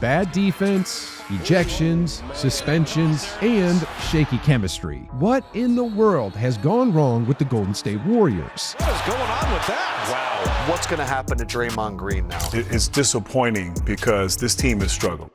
bad defense, ejections, suspensions, and shaky chemistry. What in the world has gone wrong with the Golden State Warriors? What is going on with that? Wow. What's going to happen to Draymond Green now? It's disappointing because this team has struggled.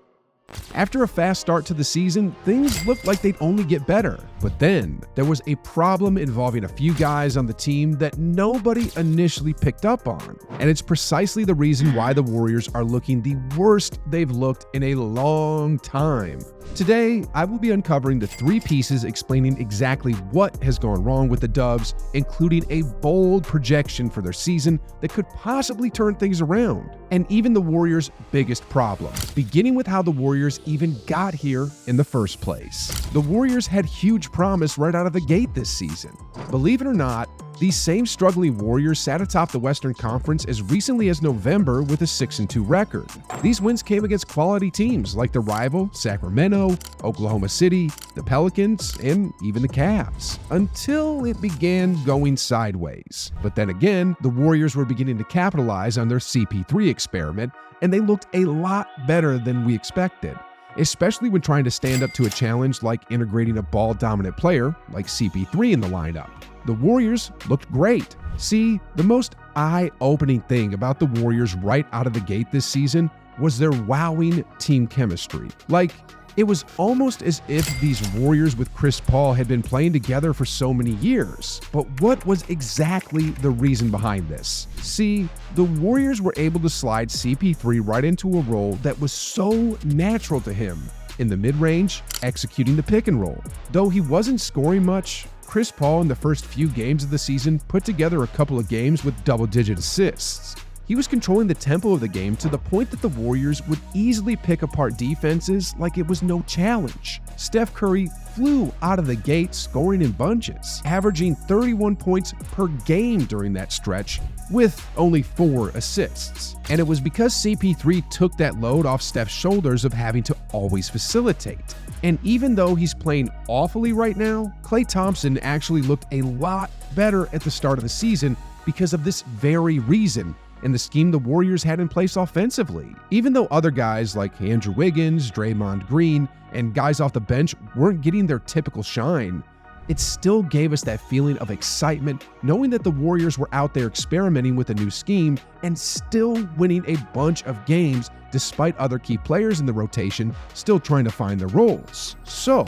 After a fast start to the season, things looked like they'd only get better. But then, there was a problem involving a few guys on the team that nobody initially picked up on. And it's precisely the reason why the Warriors are looking the worst they've looked in a long time. Today, I will be uncovering the 3 pieces explaining exactly what has gone wrong with the Dubs, including a bold projection for their season that could possibly turn things around, and even the Warriors' biggest problem, beginning with how the Warriors even got here in the first place. The Warriors had huge promise right out of the gate this season. Believe it or not, these same struggling Warriors sat atop the Western Conference as recently as November with a 6-2 record. These wins came against quality teams like the rival Sacramento, Oklahoma City, the Pelicans, and even the Cavs, until it began going sideways. But then again, the Warriors were beginning to capitalize on their CP3 experiment, and they looked a lot better than we expected, especially when trying to stand up to a challenge like integrating a ball-dominant player like CP3 in the lineup. The Warriors looked great. See, the most eye-opening thing about the Warriors right out of the gate this season was their wowing team chemistry. Like, it was almost as if these Warriors with Chris Paul had been playing together for so many years. But what was exactly the reason behind this? See, the Warriors were able to slide CP3 right into a role that was so natural to him. In the mid-range, executing the pick and roll. Though he wasn't scoring much, Chris Paul in the first few games of the season put together a couple of games with double-digit assists. He was controlling the tempo of the game to the point that the Warriors would easily pick apart defenses like it was no challenge. Steph Curry flew out of the gate scoring in bunches, averaging 31 points per game during that stretch with only 4 assists. And it was because CP3 took that load off Steph's shoulders of having to always facilitate. And even though he's playing awfully right now, Klay Thompson actually looked a lot better at the start of the season because of this very reason and the scheme the Warriors had in place offensively. Even though other guys like Andrew Wiggins, Draymond Green, and guys off the bench weren't getting their typical shine, it still gave us that feeling of excitement knowing that the Warriors were out there experimenting with a new scheme and still winning a bunch of games despite other key players in the rotation still trying to find their roles. So,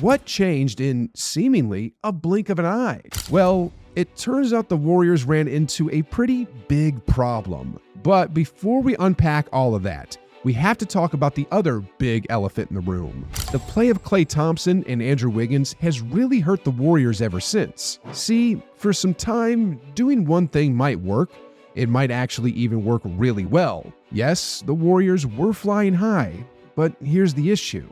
what changed in seemingly a blink of an eye? Well, it turns out the Warriors ran into a pretty big problem. But before we unpack all of that, we have to talk about the other big elephant in the room. The play of Klay Thompson and Andrew Wiggins has really hurt the Warriors ever since. See, for some time, doing one thing might work. It might actually even work really well. Yes, the Warriors were flying high, but here's the issue.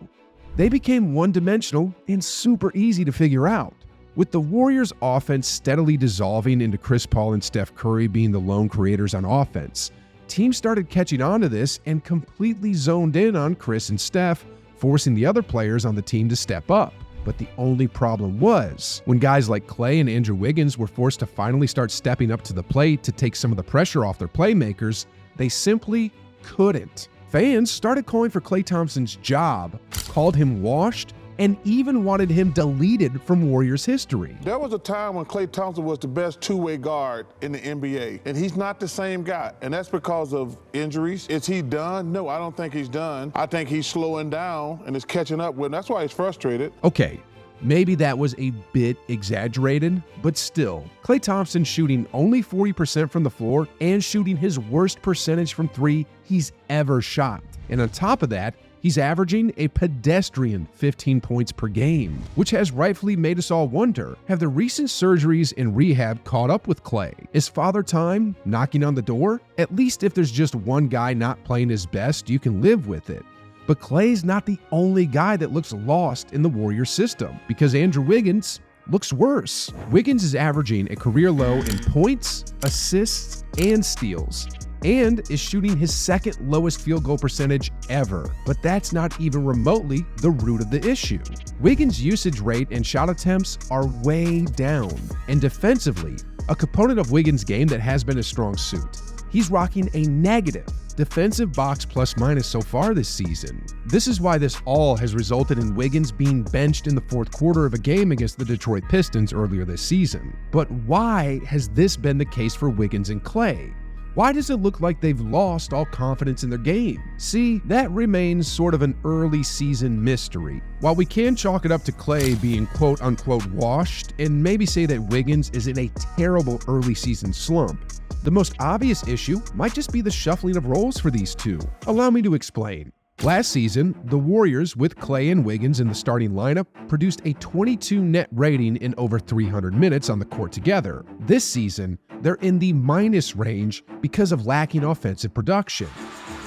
They became one-dimensional and super easy to figure out. With the Warriors' offense steadily dissolving into Chris Paul and Steph Curry being the lone creators on offense, teams started catching on to this and completely zoned in on Chris and Steph, forcing the other players on the team to step up. But the only problem was, when guys like Klay and Andrew Wiggins were forced to finally start stepping up to the plate to take some of the pressure off their playmakers, they simply couldn't. Fans started calling for Klay Thompson's job, called him washed, and even wanted him deleted from Warriors history. There was a time when Klay Thompson was the best two-way guard in the NBA, and he's not the same guy, and that's because of injuries. Is he done? No, I don't think he's done. I think he's slowing down and is catching up with him. That's why he's frustrated. Okay, maybe that was a bit exaggerated, but still, Klay Thompson shooting only 40% from the floor and shooting his worst percentage from 3 he's ever shot. And on top of that, he's averaging a pedestrian 15 points per game, which has rightfully made us all wonder, have the recent surgeries and rehab caught up with Klay? Is Father Time knocking on the door? At least if there's just one guy not playing his best, you can live with it. But Klay's not the only guy that looks lost in the Warriors system, because Andrew Wiggins looks worse. Wiggins is averaging a career low in points, assists, and steals, and is shooting his second lowest field goal percentage ever. But that's not even remotely the root of the issue. Wiggins' usage rate and shot attempts are way down, and defensively, a component of Wiggins' game that has been a strong suit, he's rocking a negative defensive box plus minus so far this season. This is why this all has resulted in Wiggins being benched in the fourth quarter of a game against the Detroit Pistons earlier this season. But why has this been the case for Wiggins and Klay? Why does it look like they've lost all confidence in their game? See, that remains sort of an early season mystery. While we can chalk it up to Klay being quote-unquote washed, and maybe say that Wiggins is in a terrible early season slump, the most obvious issue might just be the shuffling of roles for these two. Allow me to explain. Last season, the Warriors, with Klay and Wiggins in the starting lineup, produced a 22 net rating in over 300 minutes on the court together. This season, they're in the minus range because of lacking offensive production.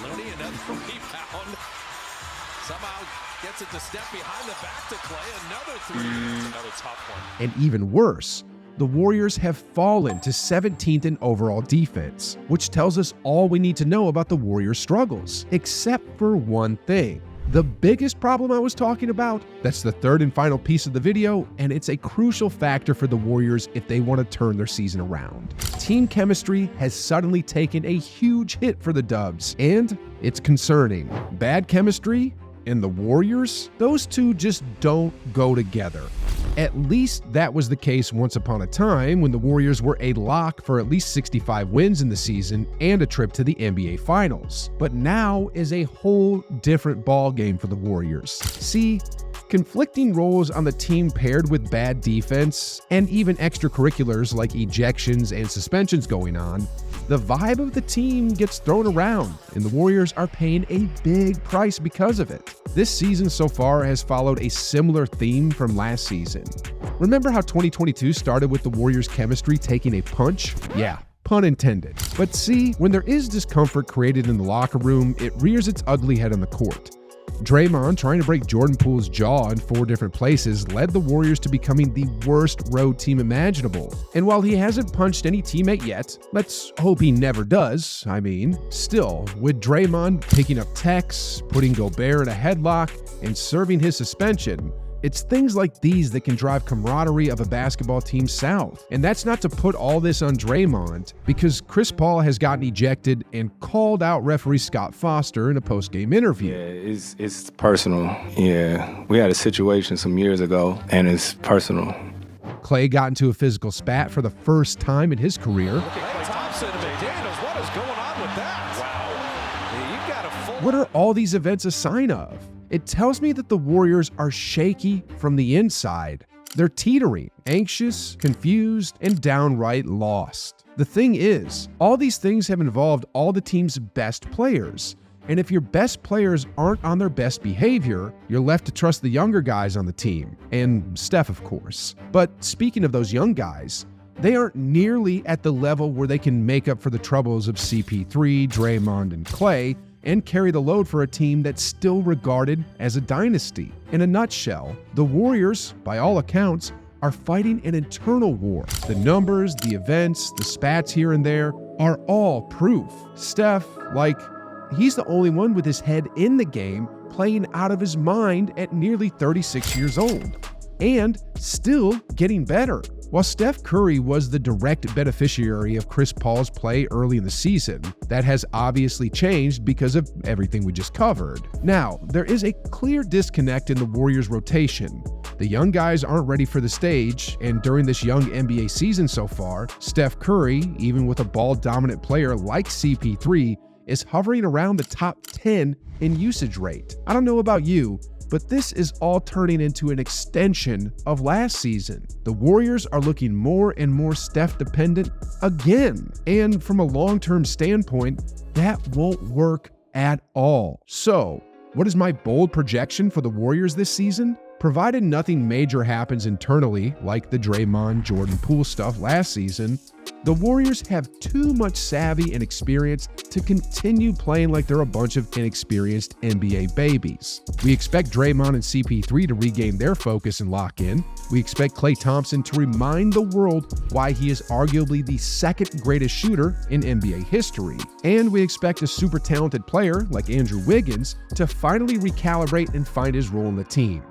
Looney, another rebound. Somehow gets it to step behind the back to Klay. Another three. It's another tough one. And even worse, the Warriors have fallen to 17th in overall defense, which tells us all we need to know about the Warriors' struggles, except for one thing. The biggest problem I was talking about, that's the third and final piece of the video, and it's a crucial factor for the Warriors if they want to turn their season around. Team chemistry has suddenly taken a huge hit for the Dubs, and it's concerning. Bad chemistry and the Warriors, those two just don't go together. At least that was the case once upon a time when the Warriors were a lock for at least 65 wins in the season and a trip to the NBA Finals. But now is a whole different ballgame for the Warriors. See, conflicting roles on the team paired with bad defense and even extracurriculars like ejections and suspensions going on, the vibe of the team gets thrown around, and the Warriors are paying a big price because of it. This season so far has followed a similar theme from last season. Remember how 2022 started with the Warriors' chemistry taking a punch? Yeah, pun intended. But see, when there is discomfort created in the locker room, it rears its ugly head on the court. Draymond trying to break Jordan Poole's jaw in 4 different places led the Warriors to becoming the worst road team imaginable. And while he hasn't punched any teammate yet, let's hope he never does, still, with Draymond picking up texts, putting Gobert in a headlock, and serving his suspension, it's things like these that can drive camaraderie of a basketball team south. And that's not to put all this on Draymond, because Chris Paul has gotten ejected and called out referee Scott Foster in a post-game interview. Yeah, it's personal. Yeah, we had a situation some years ago, and it's personal. Klay got into a physical spat for the first time in his career. Thompson and McDaniels, what is going on with that? Wow. You've got a full... What are all these events a sign of? It tells me that the Warriors are shaky from the inside. They're teetering, anxious, confused, and downright lost. The thing is, all these things have involved all the team's best players. And if your best players aren't on their best behavior, you're left to trust the younger guys on the team. And Steph, of course. But speaking of those young guys, they aren't nearly at the level where they can make up for the troubles of CP3, Draymond, and Klay, and carry the load for a team that's still regarded as a dynasty. In a nutshell, the Warriors, by all accounts, are fighting an internal war. The numbers, the events, the spats here and there are all proof. Steph, he's the only one with his head in the game, playing out of his mind at nearly 36 years old. And still getting better. While Steph Curry was the direct beneficiary of Chris Paul's play early in the season, that has obviously changed because of everything we just covered. Now, there is a clear disconnect in the Warriors' rotation. The young guys aren't ready for the stage, and during this young NBA season so far, Steph Curry, even with a ball-dominant player like CP3, is hovering around the top 10 in usage rate. I don't know about you, but this is all turning into an extension of last season. The Warriors are looking more and more Steph-dependent again. And from a long-term standpoint, that won't work at all. So, what is my bold projection for the Warriors this season? Provided nothing major happens internally, like the Draymond, Jordan Poole stuff last season, the Warriors have too much savvy and experience to continue playing like they're a bunch of inexperienced NBA babies. We expect Draymond and CP3 to regain their focus and lock in. We expect Klay Thompson to remind the world why he is arguably the second greatest shooter in NBA history. And we expect a super talented player like Andrew Wiggins to finally recalibrate and find his role in the team.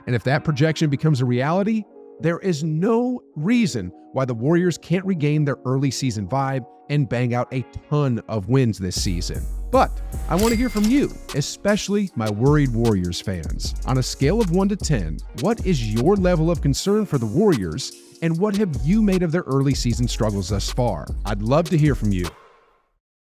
And if that projection becomes a reality, There is no reason why the Warriors can't regain their early season vibe and bang out a ton of wins this season. But I want to hear from you, especially my worried Warriors fans. On a scale of 1 to 10, what is your level of concern for the Warriors, and what have you made of their early season struggles thus far? I'd love to hear from you.